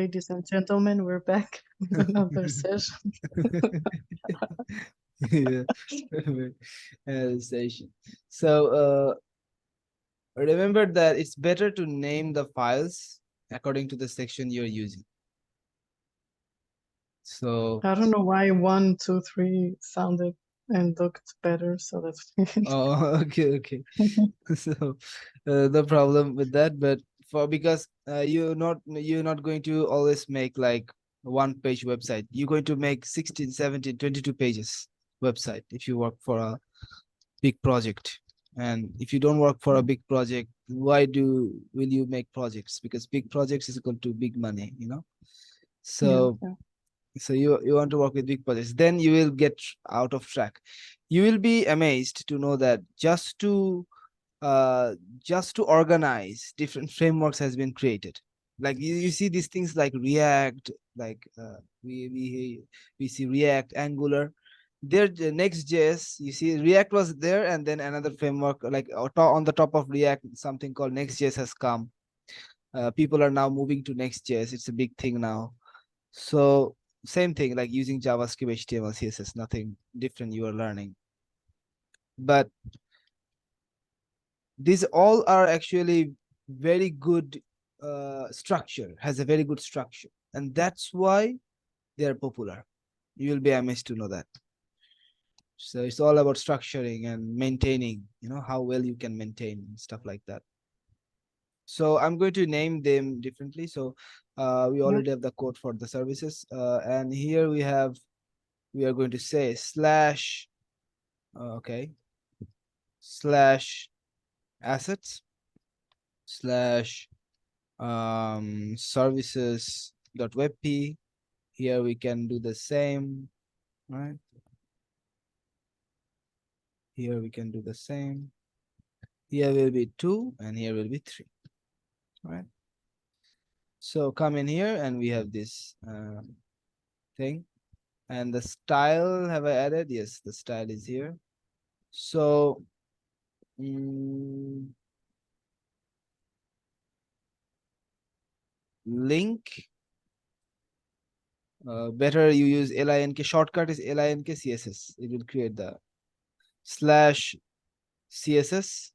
ladies and gentlemen, we're back with another session. Yeah. Station. So remember that it's better to name the files according to the section you're using. So I don't know why 1, 2, 3 sounded and looked better, so that's oh, okay. So no problem with that, but because you're not going to always make like one page website. You're going to make 16, 17, 22 pages website if you work for a big project. And if you don't work for a big project, why will you make projects? Because big projects is equal to big money, you know. yeah, So you want to work with big projects, then you will get out of track. You will be amazed to know that uh just to organize different frameworks has been created. Like you see these things like React, like we see React, Angular. There the Next.js, you see React was there, and then another framework like on the top of React, something called Next.js has come. People are now moving to Next.js. It's a big thing now. So same thing, like using JavaScript, HTML, CSS, nothing different you are learning. But these all are actually very good structure, has a very good structure. And that's why they are popular. You will be amazed to know that. So it's all about structuring and maintaining, how well you can maintain and stuff like that. So I'm going to name them differently. So we yeah. already have the code for the services. And here we are going to say slash, okay, slash assets slash services dot webp. Here we can do the same, right? Here we can do the same. Here will be 2 and here will be 3, right? So come in here and we have this thing. And the style, have I added? Yes, the style is here. So link, better you use link. Shortcut is link css. It will create the slash css.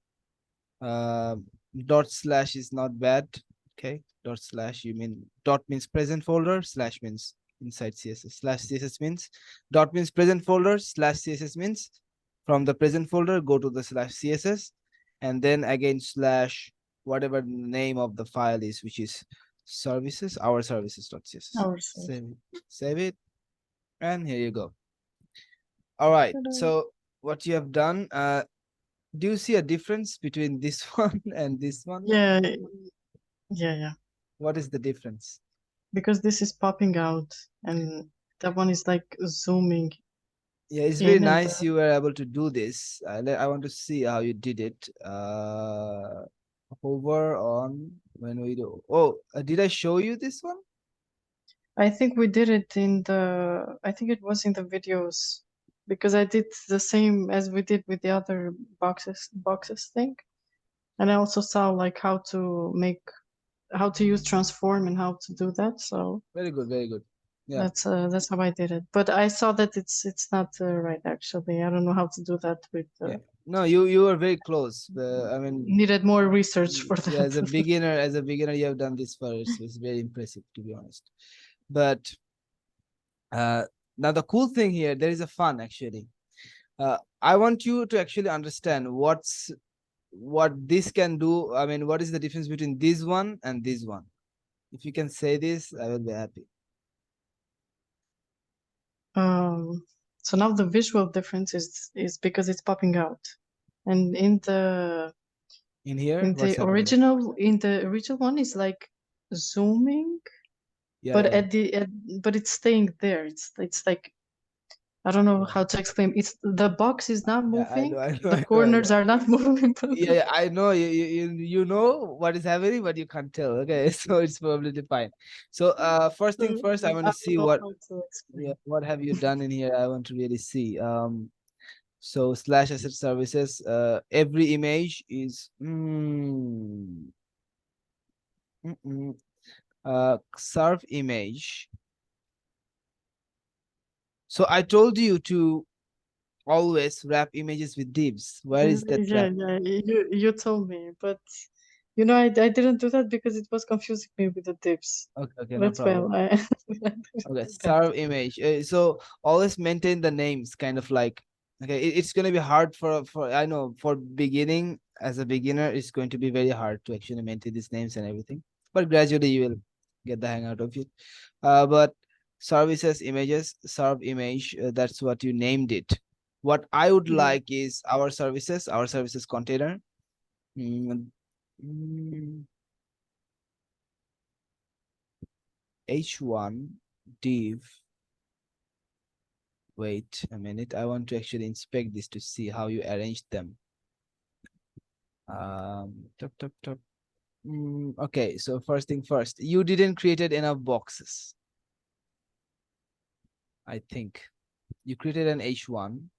Dot slash is not bad. Okay, dot slash, you mean dot means present folder, slash means inside css, slash css means dot means present folder, slash css means from the present folder go to the slash css, and then again slash whatever name of the file is, which is services, our services.css. Save it, and here you go. All right, so what you have done, do you see a difference between this one and this one? Yeah, yeah. What is the difference? Because this is popping out and that one is like zooming. Yeah, it's very nice you were able to do this. I want to see how you did it. Hover on when we do. Oh, did I show you this one? I think we did it I think it was in the videos, because I did the same as we did with the other boxes thing. And I also saw like how to use transform and how to do that. So very good. Yeah, that's how I did it. But I saw that it's not right actually. I don't know how to do that with. yeah. No, you were very close. I mean, Needed more research for yeah, that. as a beginner, you have done this first. It's very impressive, to be honest. But now the cool thing here, there is a fun actually. I want you to actually understand what this can do. I mean, what is the difference between this one and this one? If you can say this, I will be happy. So now the visual difference is because it's popping out, and in the original one is like zooming, yeah, but yeah. but it's staying there. It's like, I don't know how to explain. It's the box is not Yeah, moving. I know, The corners are not moving. yeah, I know you know what is happening, but you can't tell. Okay, so it's probably fine. So first thing first, I want to see what have you done in here. I want to really see. So slash asset services. Every image is serve image. So I told you to always wrap images with divs. Where is that Yeah, wrap? yeah, you told me, but you know, I didn't do that because it was confusing me with the divs. Okay, okay, no That's why problem. I didn't Okay, do that. serve image. So always maintain the names, kind of like, okay, it's gonna be hard for I know for beginning, as a beginner, it's going to be very hard to actually maintain these names and everything. But gradually you will get the hang out of it. But services images, serve image, that's what you named it. What I would Yeah. like is our services container. Mm, mm, H1 div. Wait a minute. I want to actually inspect this to see how you arranged them. Top, top, top. Okay, so first thing first, you didn't created enough boxes. I think you created an H1.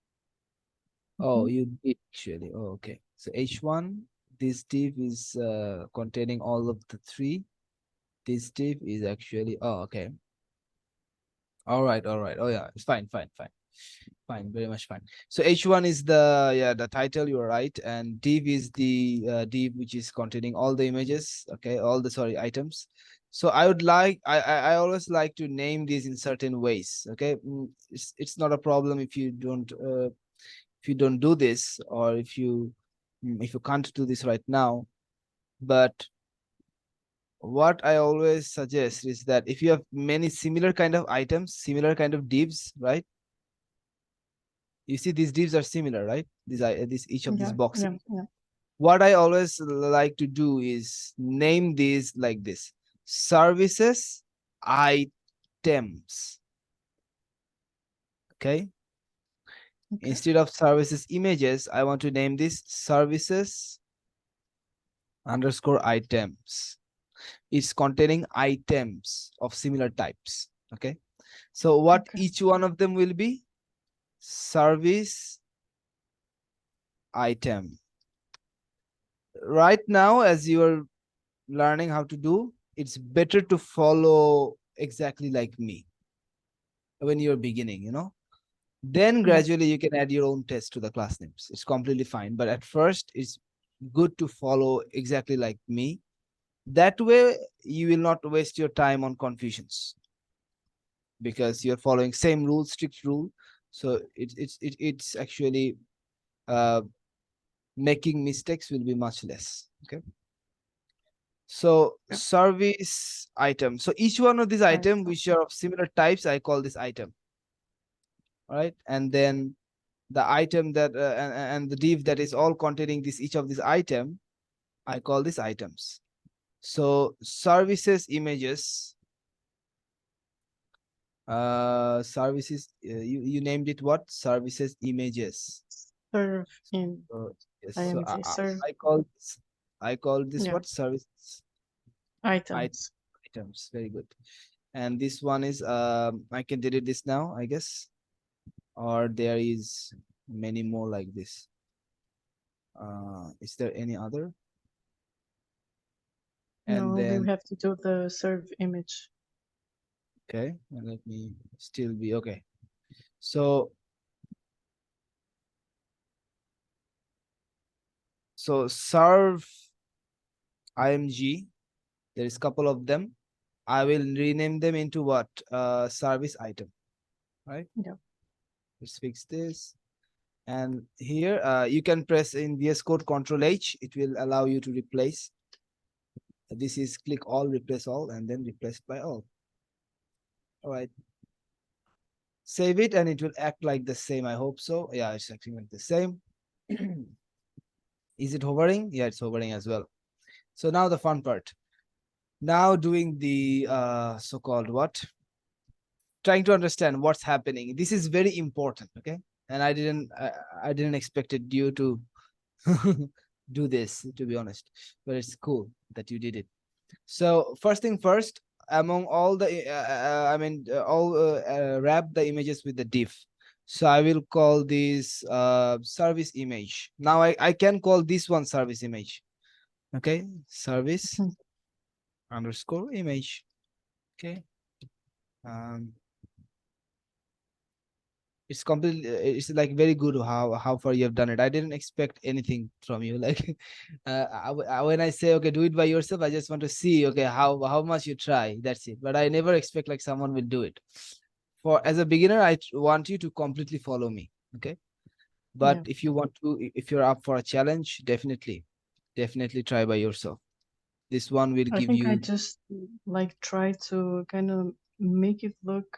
Oh, Mhm. you did actually. Oh, okay. So H1, this div is containing all of the three. This div is actually, oh, okay. All right, all right. Oh yeah, it's fine, fine, fine. Fine, very much fine. So H1 is the title, you're right, and div is the div which is containing all the images, okay, all the sorry items. So I would like I always like to name these in certain ways, okay. It's not a problem if you don't do this, or if you can't do this right now. But what I always suggest is that if you have many similar kind of items, similar kind of divs, right? You see these divs are similar, right? These each of these Yeah, boxes. yeah, yeah. What I always like to do is name these like this: services items. Okay. Okay. Instead of services images, I want to name this services underscore items. It's containing items of similar types. Okay. So what Okay. each one of them will be? Service item. Right now, as you are learning how to do, it's better to follow exactly like me when you're beginning, then Yeah. gradually you can add your own test to the class names. It's completely fine, but at first it's good to follow exactly like me. That way you will not waste your time on confusions, because you're following same rule, strict rule. So it's actually uh making mistakes will be much less. Okay. So Yeah. service item. So each one of these Right. items which are of similar types, I call this item. All right. And then the item that and the div that is all containing this each of these item, I call this items. So services images, services, you named it what? Services images. Serve in Yes. So IMG. Serve. I call this Yeah. what? Services Items. items. Very good. And this one is I can delete this now, I guess, or there is many more like this. Is there any other? And No, we then have to do the serve image. okay, and let me still be okay. So serve img, there is couple of them. I will rename them into what? Service item, right? Yeah. Let's fix this. And here you can press in VS Code Control H. It will allow you to replace. This is click all, replace all, and then replace by all. All right. Save it and it will act like the same. I hope so. Yeah, it's acting like the same. Is it hovering? Yeah, it's hovering as well. So now the fun part. Now doing the so-called what? Trying to understand what's happening. This is very important, okay? And I didn't expect it you to do this, to be honest. But it's cool that you did it. So first thing first, among all the wrap the images with the div. So I will call this service image. Now I can call this one service image. Okay, service Hmm. underscore image. Okay. It's completely it's like very good how far you have done it. I didn't expect anything from you. Like when I say okay, do it by yourself, I just want to see okay how much you try. That's it. But I never expect like someone will do it. For as a beginner, want you to completely follow me. Okay. But Yeah. if you want to, if you're up for a challenge, definitely try by yourself. This one will I give think I you. just like try to kind of make it look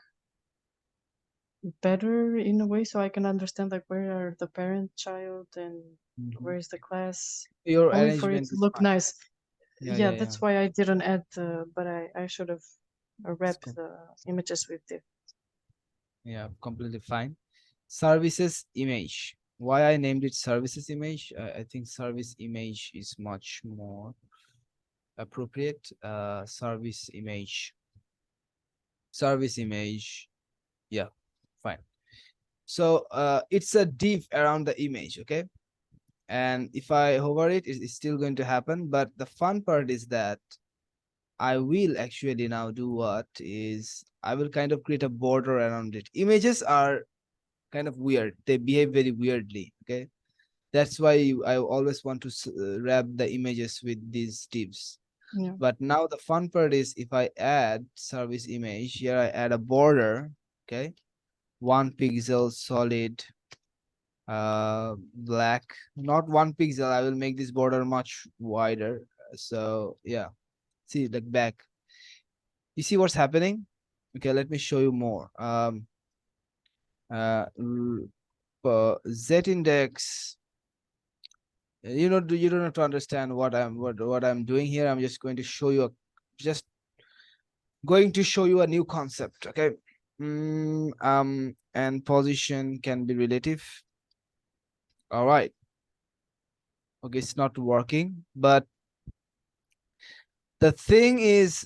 better in a way so I can understand like where are the parent child and Mhm. where is the class, Your only for it arrangement to is look fine. nice. Yeah, Yeah, yeah, yeah. that's why I didn't add but I should have It's wrapped the images with it. yeah, completely fine. Services image. Why I named it services image? I think service image is much more appropriate. Service image. Service image. Yeah, fine. So it's a div around the image, okay? And if I hover it, it's still going to happen. But the fun part is that I will actually now do what is I will kind of create a border around it. Images are kind of weird. They behave very weirdly, okay? That's why I always want to wrap the images with these divs. Yeah. But now the fun part is if I add service image, here I add a border, okay? 1 pixel solid black, not 1 pixel. I will make this border much wider. So yeah, see like back. You see what's happening? Okay, let me show you more. Uh, Z index. You don't have to understand what I'm doing here. I'm just going to show you just going to show you a new concept. Okay. And position can be relative. All right. Okay, it's not working, but the thing is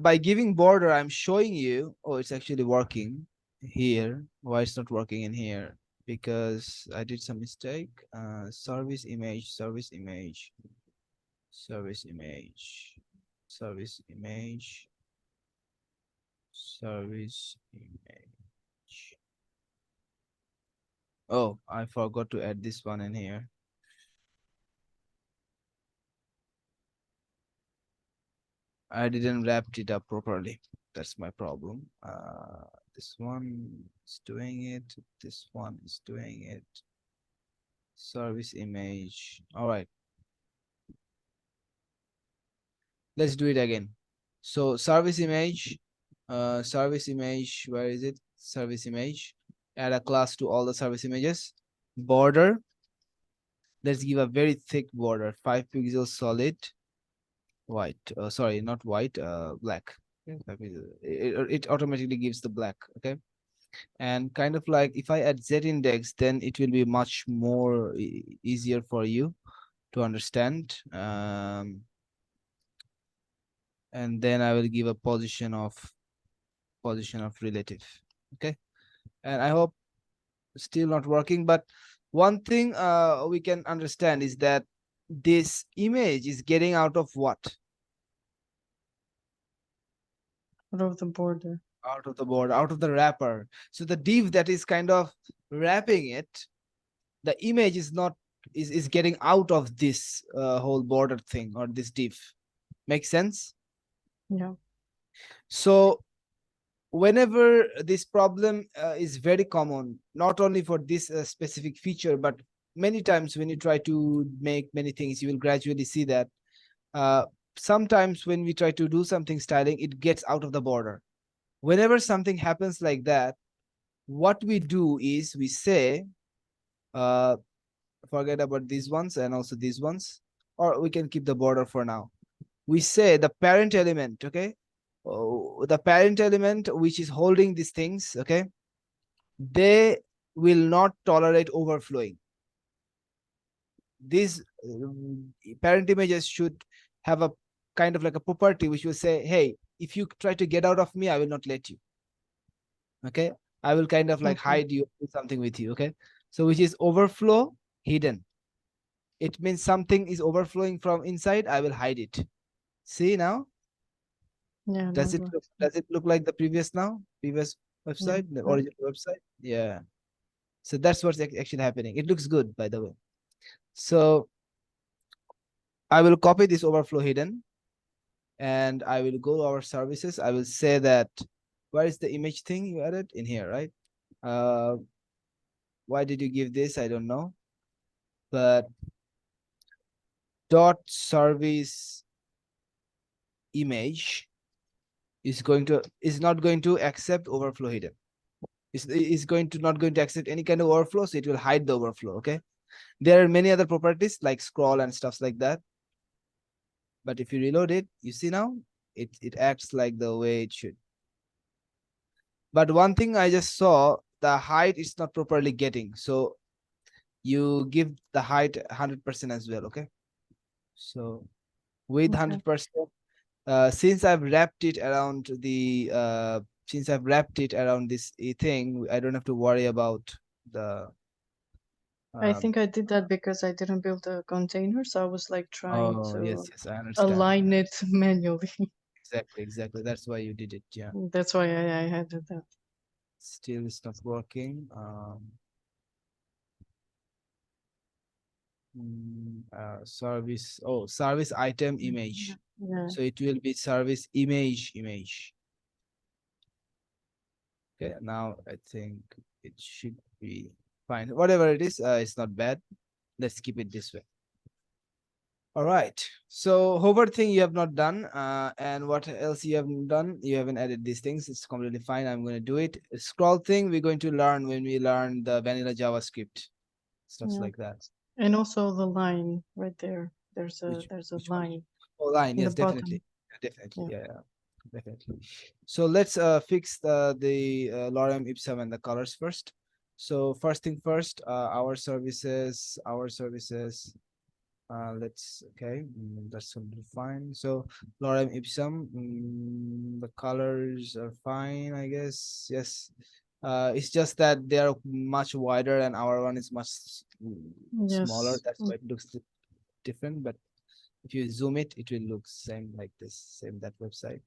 by giving border, I'm showing you, oh, it's actually working here. Why it's not working in here? Because I did some mistake. Service image, service image, service image, service image, service image. Oh, I forgot to add this one in here. I didn't wrap it up properly. That's my problem. This one is doing it. This one is doing it. Service image. All right. Let's do it again. So service image, where is it? Service image. Add a class to all the service images. Border. Let's give a very thick border, 5 pixels solid. White. Sorry, not white. Black. Okay. It automatically gives the black. Okay. And kind of like if I add Z index, then it will be much more easier for you to understand. And then I will give a position of relative. Okay. And I hope still not working, but one thing we can understand is that this image is getting out of what? Out of the border. Out of the board, out of the wrapper. So the div that is kind of wrapping it, the image is not is getting out of this whole border thing or this div. Make sense? Yeah. So whenever this problem is very common, not only for this specific feature, but many times when you try to make many things, you will gradually see that uh, sometimes when we try to do something styling, it gets out of the border. Whenever something happens like that, what we do is we say, uh, forget about these ones and also these ones, or we can keep the border for now. We say the parent element, okay? Oh, the parent element which is holding these things, okay? They will not tolerate overflowing. These parent images should have a kind of like a property which will say, hey, if you try to get out of me, I will not let you. Okay. I will kind of like Okay. hide you, do something with you. Okay. So which is overflow hidden. It means something is overflowing from inside. I will hide it. See now? Yeah, Does that it works. look like the previous now? Previous Yeah, website, the yeah. original website? Yeah. So that's what's actually happening. It looks good, by the way. So I will copy this overflow hidden and I will go to our services. I will say that where is the image thing you added in here, right? Uh, why did you give this? I don't know. But dot service image is not going to accept overflow hidden. Is going to not going to accept any kind of overflow, so it will hide the overflow. Okay. There are many other properties like scroll and stuff like that. But if you reload it, you see now it acts like the way it should. But one thing I just saw, the height is not properly getting. So you give the height 100% as well. Okay. So with Okay. 100%, since I've wrapped it around this thing, I don't have to worry about the I um, think I did that because I didn't build a container, so I was like trying oh to yes, I understand. align it manually. Exactly. That's why you did it. Yeah. That's why I had that. Still it's not working. Service item image. Yeah. So it will be service image. Okay, now I think it should be fine. Whatever it is, it's not bad. Let's keep it this way. All right. So hover thing you have not done. And what else you haven't done? You haven't added these things. It's completely fine. I'm going to do it. Scroll thing we're going to learn when we learn the vanilla JavaScript stuff Yeah. like that. And also the line right there. There's Which a which one? line Oh, line. in the Yes, bottom. definitely. Definitely. Yeah. Yeah, definitely. So let's fix the lorem ipsum and the colors first. So first thing first, our services. Let's okay, that's totally fine. So lorem ipsum, the colors are fine, I guess. Yes. It's just that they are much wider and our one is much smaller. Yes. That's why it looks different. But if you zoom it, it will look same like this, same that website.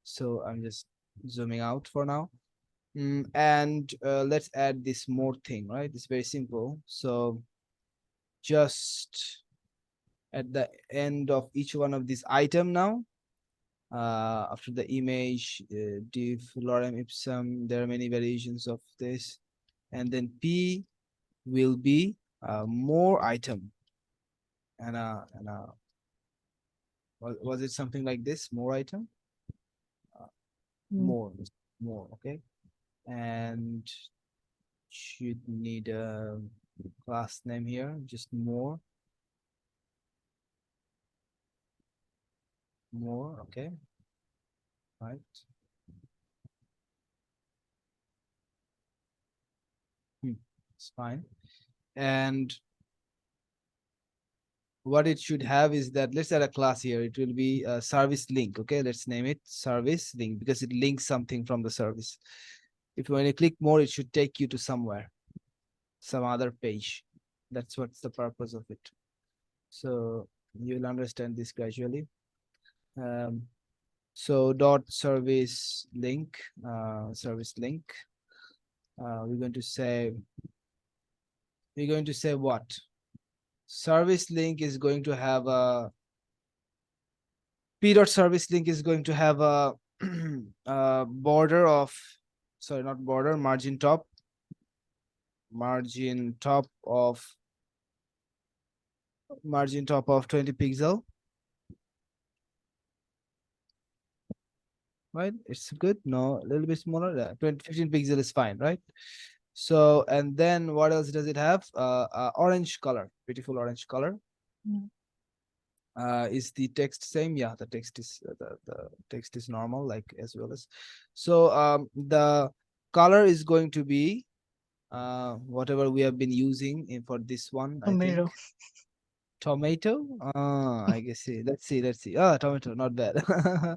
So I'm just zooming out for now. And let's add this more thing, right? It's very simple. So just at the end of each one of these item now, after the image, div lorem ipsum, there are many variations of this. And then P will be more item. And was it something like this? More item? Mm. More, okay. And should need a class name here, just more, okay, right. It's fine. And what it should have is that let's add a class here. It will be a service link. Okay, let's name it service link because it links something from the service. If when you click more, it should take you to somewhere, some other page. That's what's the purpose of it. So you'll understand this gradually. So dot service link, we're going to say what? Service link is going to have a P dot service link is going to have a, border of, sorry, not border, margin top of 20 pixel, right? It's good. No, a little bit smaller. 15 pixel is fine, right? So, and then what else does it have? Orange color, beautiful orange color. Yeah. Is the text same? Yeah, the text is the text is normal, like as well as. So the color is going to be whatever we have been using for this one, I think. Tomato. Tomato. I guess. Let's see. Tomato, not bad. Yeah,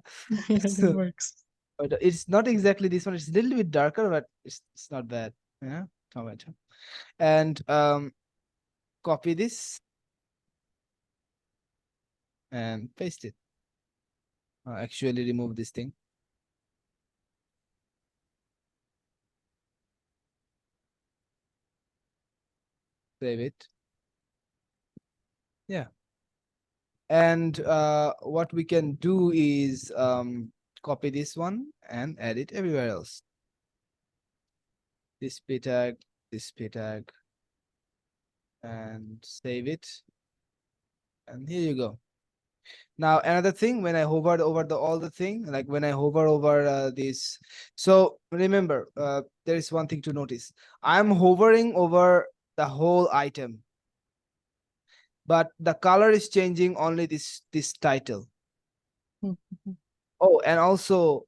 that So, works. but it's not exactly this one. It's a little bit darker, but it's not bad. Yeah, tomato. And copy this and paste it. actually remove this thing. Save it. Yeah. And what we can do is copy this one and add it everywhere else. This p tag, and save it. And here you go. Now another thing, when I hovered over all the thing, like when I hover over this, so remember, there is one thing to notice. I'm hovering over the whole item, but the color is changing only this title. Mhm. Oh, and also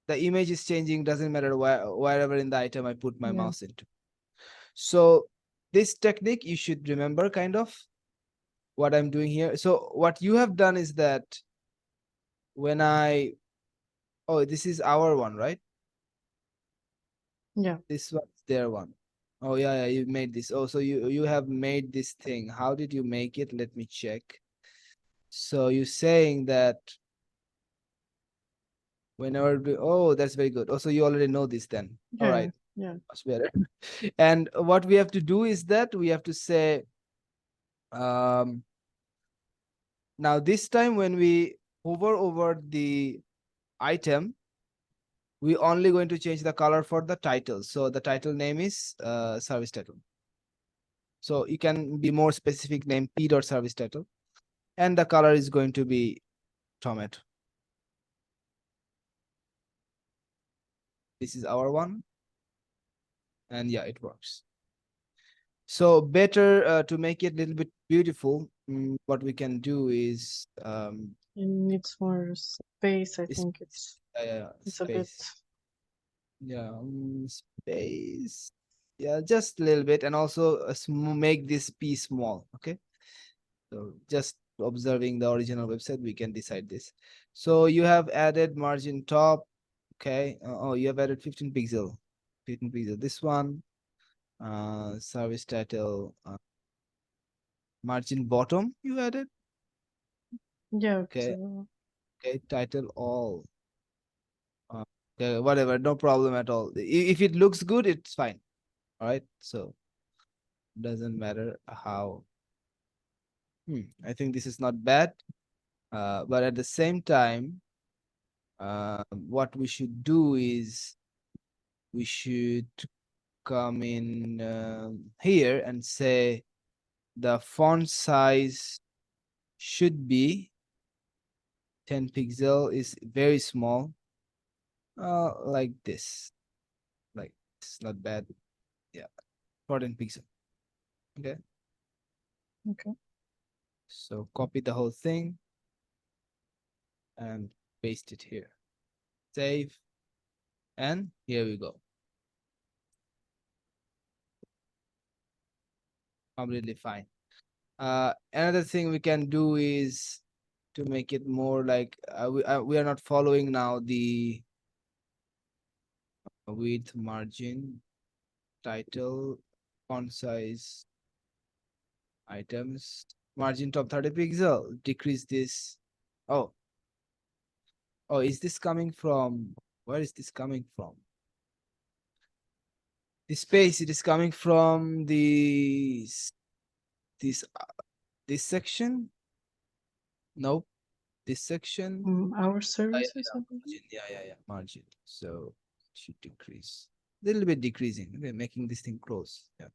the image is changing, doesn't matter wherever in the item I put my Yeah. mouse into. So this technique you should remember kind of what I'm doing here. So what you have done is that when oh, this is our one, right? Yeah. This one's their one. Oh yeah, you made this. Oh, so you have made this thing. How did you make it? Let me check. So you're saying that whenever oh, that's very good. Also, you already know this then. All Yeah. right, Yeah. much better. And what we have to do is that we have to say now this time when we hover over the item, we only going to change the color for the title. So the title name is service title. So you can be more specific, name p.service title, and the color is going to be tomato. This is our one, and yeah, it works. So better to make it a little bit beautiful, what we can do is It needs more space. I is- think it's a bit. space. Yeah, space. Yeah, just a little bit, and also make this p small. Okay, so just observing the original website, we can decide this. So you have added margin top. Okay. Oh, you have added 15 pixel. 15 pixel. This one. Service title. Margin bottom. You added. Yeah. Okay. Okay. Title all. Okay. Whatever. No problem at all. If it looks good, it's fine. All right. So doesn't matter how. I think this is not bad. But at the same time, what we should do is we should come in here and say the font size should be 10 pixel is very small, like this, like it's not bad. Yeah, 14 pixel. Okay, Okay. so copy the whole thing and paste it here, save, and here we go. Completely fine. Another thing we can do is to make it more like we are not following now the width, margin, title, font size, items, margin top 30 pixel, decrease this. Oh, oh, is this coming from, where is this coming from? The space, it is coming from this this section. Nope, this section. Our services. I believe. Margin, yeah, margin. So it should decrease, little bit decreasing. Okay, making this thing close. Yeah,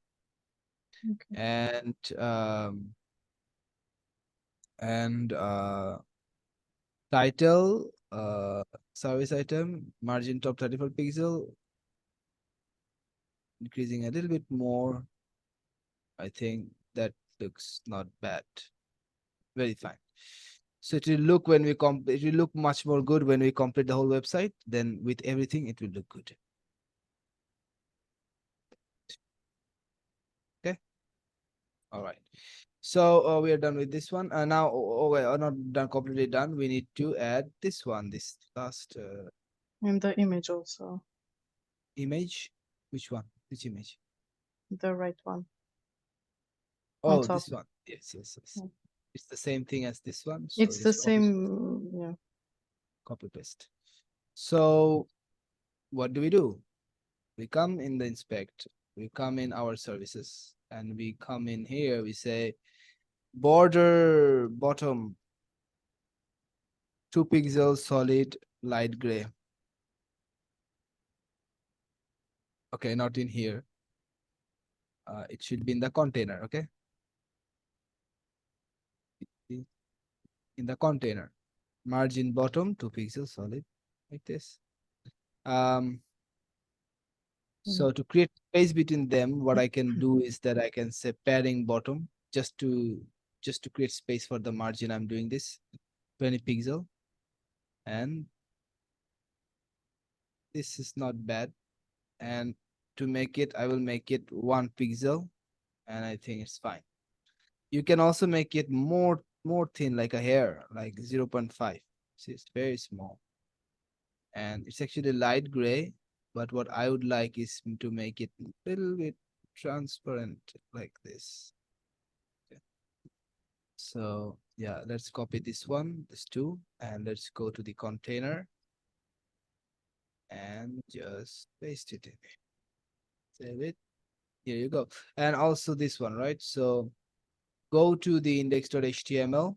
Okay. and title, service item, margin top 34 pixel, increasing a little bit more. I think that looks not bad. Very fine. So it will look when we it will look much more good when we complete the whole website. Then with everything, it will look good. Okay. All right. So we are done with this one. Now, we're not done, completely done. We need to add this one, this last And the image also, image. Which one? Which image? the right one on Oh, top. this one. Yes. Yeah. It's the same thing as this one. So It's the just copy. same. Yeah. copy paste. So what do? We come in the inspect, we come in our services, and we come in here, we say border bottom 2 pixels solid light gray. Okay, not in here. It should be in the container, okay? In the container. Margin bottom 2 pixels solid, like this. So to create space between them, what I can do is that I can say padding bottom just to create space for the margin. I'm doing this 20 pixel, and this is not bad. And to make it, I will make it 1 pixel, and I think it's fine. You can also make it more thin, like a hair, like 0.5. See, it's very small, and it's actually light gray. But what I would like is to make it a little bit transparent, like this. Okay. So yeah, let's copy this one, this two, and let's go to the container and just paste it in. Save it. Here you go. And also this one, right? So go to the index.html.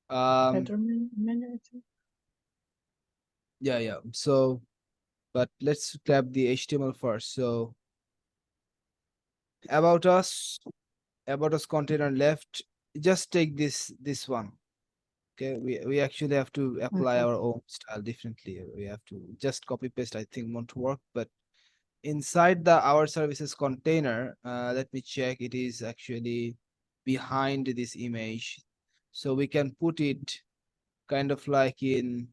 Header menu, I think. Yeah. So, but let's grab the HTML first. So about us container left. Just take this one. Okay, we actually have to apply Okay. our own style differently. We have to just copy paste. I think won't work, but inside the our services container, let me check. It is actually behind this image, so we can put it kind of like in.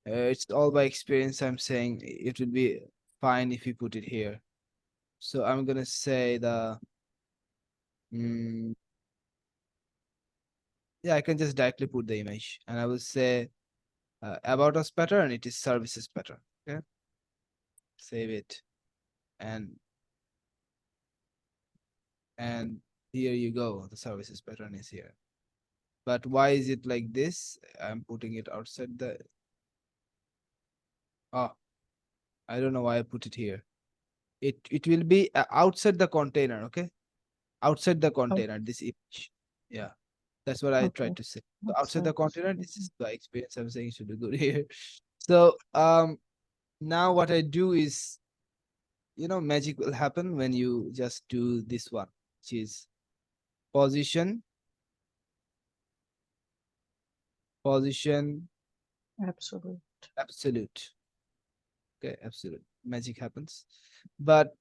It's all by experience. I'm saying it would be fine if you put it here. So I'm gonna say the. Yeah, I can just directly put the image, and I will say about us pattern. It is services pattern. Okay, save it, and here you go. The services pattern is here. But why is it like this? I'm putting it outside the. Oh, I don't know why I put it here. It will be outside the container. Okay, outside the Oh, container. This image. Yeah, that's what I tried okay. to say. So outside the Outside. container. This is the experience I'm saying should be good here. So now what I do is, magic will happen when you just do this one, which is position Absolute. absolute. Okay, absolute magic happens. But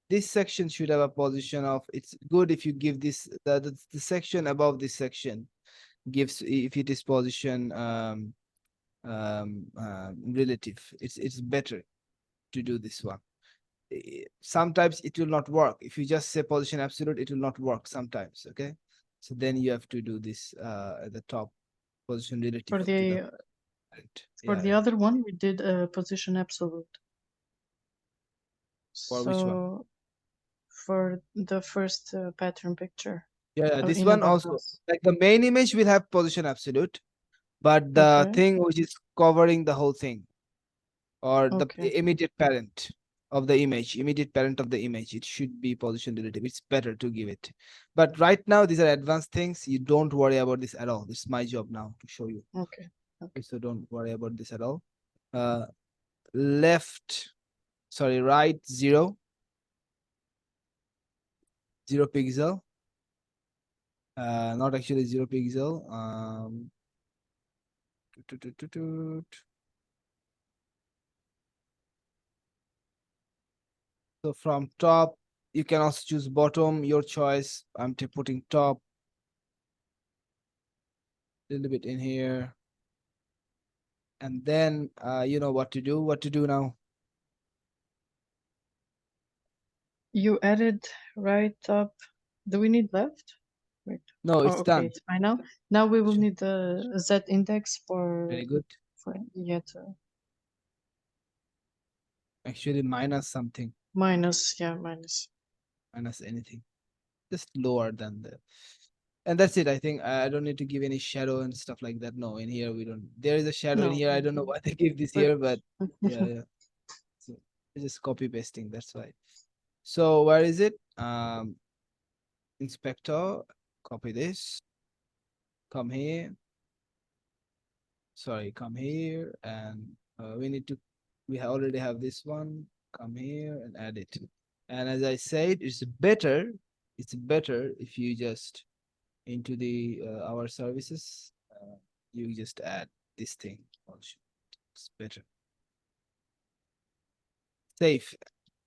this section should have a position of, it's good if you give this the section above this section gives, if it is position relative, it's better to do this one. Sometimes it will not work. If you just say position absolute, it will not work sometimes. Okay, so then you have to do this at the top, position relative For to the the parent. for the other one, we did position absolute. For which one? So for the first pattern picture This in one About also, Us. like the main image will have position absolute, but the Okay. thing which is covering the whole thing, or the Okay. immediate parent of the image, it should be position relative. It's better to give it. But right now, these are advanced things. You don't worry about this at all. It's my job now to show you. Okay. Okay. So don't worry about this at all. Left, sorry, right 0 pixel. Not actually 0 pixel. So from top, you can also choose bottom, your choice. I'm putting top. A little bit in here. And then you know what to do now. You added right up. Do we need left? Wait. No, Oh, it's okay, done. it's fine now. Now we will need the Z index Very good. for yet Actually, minus something, minus, yeah, minus. minus anything. Just lower than the. And that's it. I think I don't need to give any shadow and stuff like that. No, in here we don't. There is a shadow in No, here. I don't know why they give this but here, but yeah, yeah. So it's just copy pasting. That's why. So where is it? Inspector. Copy this. Come here. Sorry, come here, and we need to. We already have this one. Come here and add it. And as I said, it's better. It's better if you just into the our services. You just add this thing also. It's better. Safe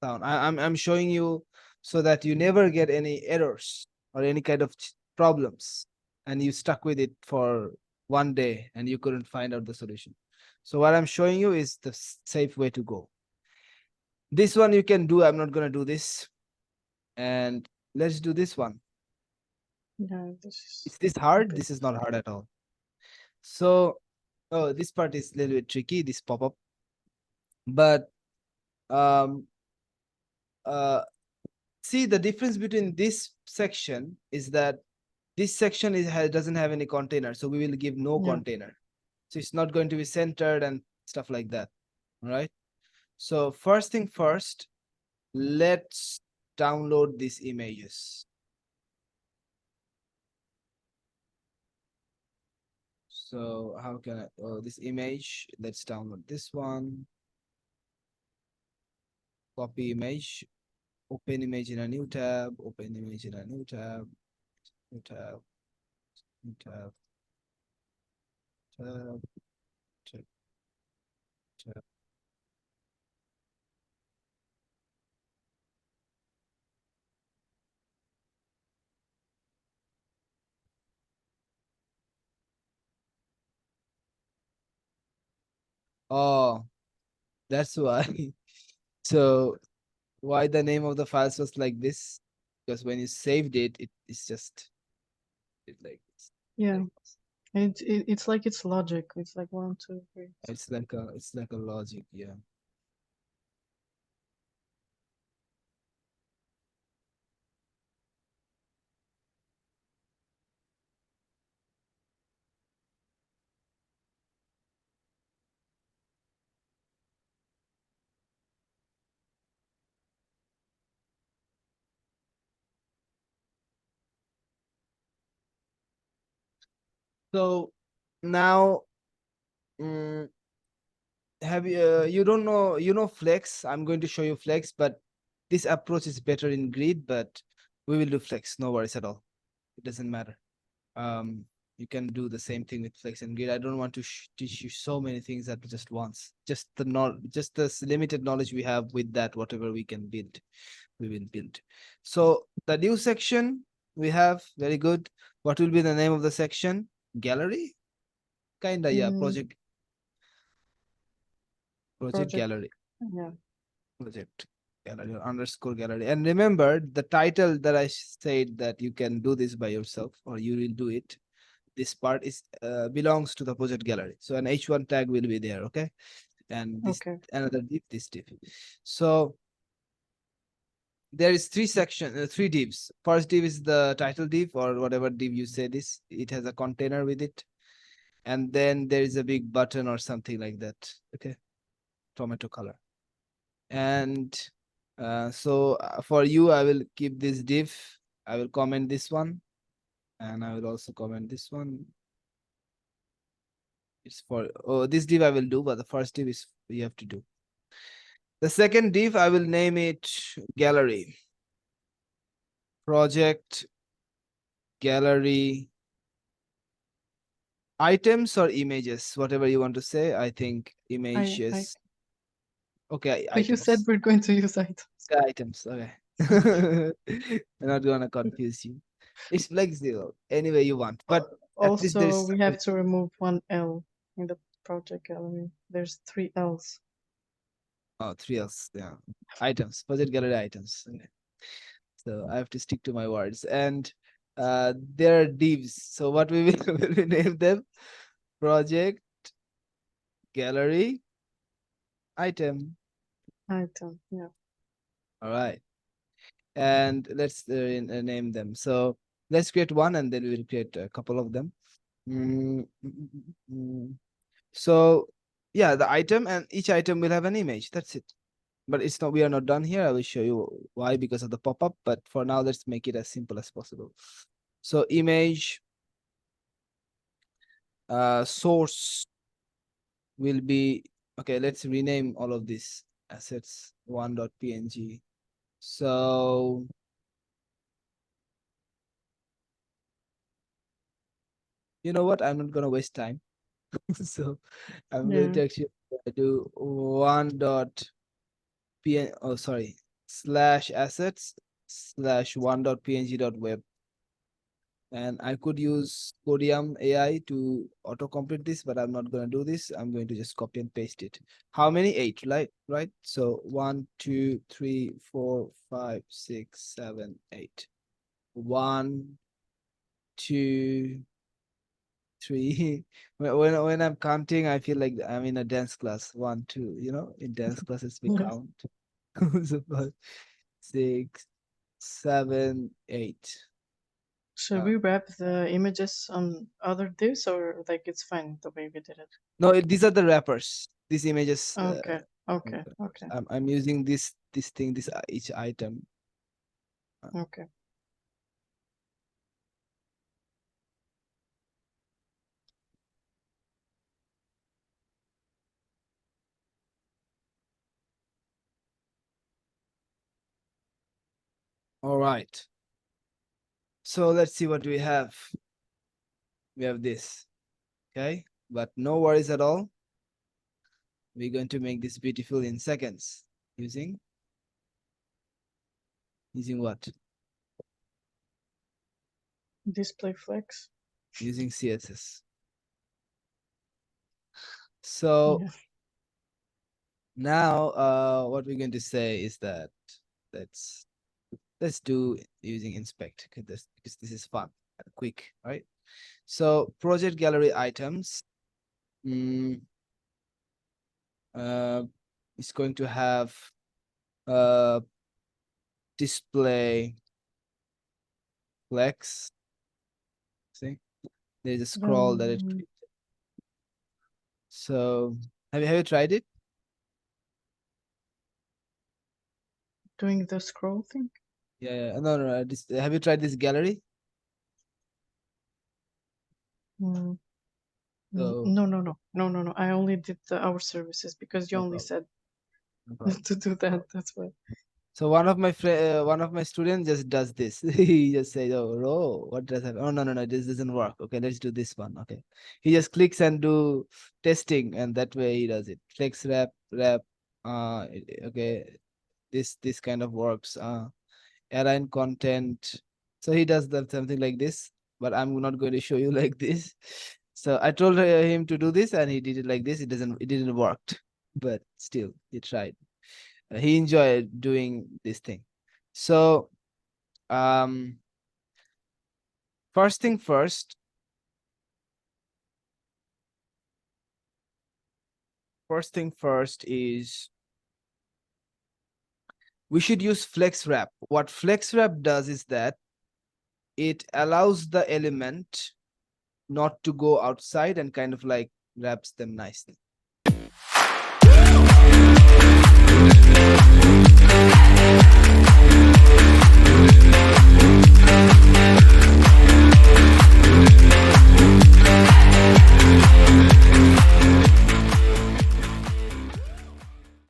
sound. I'm showing you so that you never get any errors or any kind of problems, and you stuck with it for one day and you couldn't find out the solution. So what I'm showing you is the safe way to go. This one you can do. I'm not gonna do this, and let's do this one. yeah, Is this hard? okay. This is not hard at all. So, oh, this part is a little bit tricky. This pop up, but um see, the difference between this section is that this section doesn't have any container, so we will give no Yeah. container. So it's not going to be centered and stuff like that. All right. So first thing first, let's download these images. So how can I, oh, this image, let's download this one. Copy image, open image in a new tab, open image in a new tab, new tab, new tab, tab, tab, tab. Oh, that's why. So why the name of the files was like this? Because when you saved it, it's just like Yeah, like it's like it's logic. It's like 1, 2, 3. it's like a logic, yeah. So now, mm, have you you don't know, you know, Flex? I'm going to show you Flex, but this approach is better in Grid, but we will do Flex. No worries at all. It doesn't matter. You can do the same thing with Flex and Grid. I don't want to teach you so many things at just once. Just the just the limited knowledge we have with that, whatever we can build, we will build. So the new section we have, very good. What will be the name of the section? Gallery? Kinda, yeah. Project Project. gallery. Yeah. Project gallery or underscore gallery. And remember the title that I said that you can do this by yourself or you will do it. This part is belongs to the project gallery. So an H1 tag will be there, okay? And this Okay. another div, this div. So there is three divs. First div is the title div or whatever div you say this. It has a container with it. And then there is a big button or something like that. Okay. Tomato color. And for you, I will keep this div. I will comment this one. And I will also comment this one. It's for, oh, this div I will do, but the first div is you have to do. The second div, I will name it gallery. Project gallery items or images, whatever you want to say. I think images. Okay, But you said items. we're going to use items. Items. Okay. I'm not gonna confuse you. It's flexible any way you want, but at least Also, there's we have to remove one L in the project gallery. There's 3 L's. oh 3 Ls. Yeah. Items, project gallery items. Okay. So I have to stick to my words. And there are divs. So what we will, will we name them? Project gallery item. Item. Yeah. All right. And let's name them. So Let's create one and then we'll create a couple of them. So yeah, the item and each item will have an image. That's it. But it's not, we are not done here. I will show you why because of the pop-up. But for now, let's make it as simple as possible. So image source will be, okay, let's rename all of these assets 1.png. So you know what? I'm not gonna waste time. So I'm going to actually do slash assets slash 1.png.web. And I could use Codium AI to autocomplete this, but I'm not going to do this. I'm going to just copy and paste it. How many? 8, right? So 1, 2, 3, 4, 5, 6, 7, 8. 1, 2, 3. When I'm counting, I feel like I'm in a dance class. 1, 2, you know, in dance classes we count. So 5, 6, 7, 8. Should we wrap the images on other divs or like it's fine the way we did it? No, these are the wrappers. These images. Okay. I'm using this thing, each item. Okay. All right. So let's see what we have. We have this. Okay, but no worries at all. We're going to make this beautiful in seconds using what? Display flex. Using CSS. So now what we're going to say is that let's do using inspect because this is fun and quick, right? So project gallery items is going to have display flex. See, there's a scroll that it created. So have you tried it? Doing the scroll thing? Yeah. No. Have you tried this gallery? So, no. I only did our services because you only said to do that. That's why. So one of my students just does this. He just says, "Oh, what does that? Oh, no, this doesn't work. Okay, let's do this one." Okay, he just clicks and do testing, and that way he does it. Flex wrap. Okay, this kind of works. Align content. So he does that something like this, but I'm not going to show you like this. So I told him to do this, and he did it like this. It didn't work, but still he tried. He enjoyed doing this thing. So first thing first, is we should use flex wrap. What flex wrap does is that it allows the element not to go outside and kind of like wraps them nicely.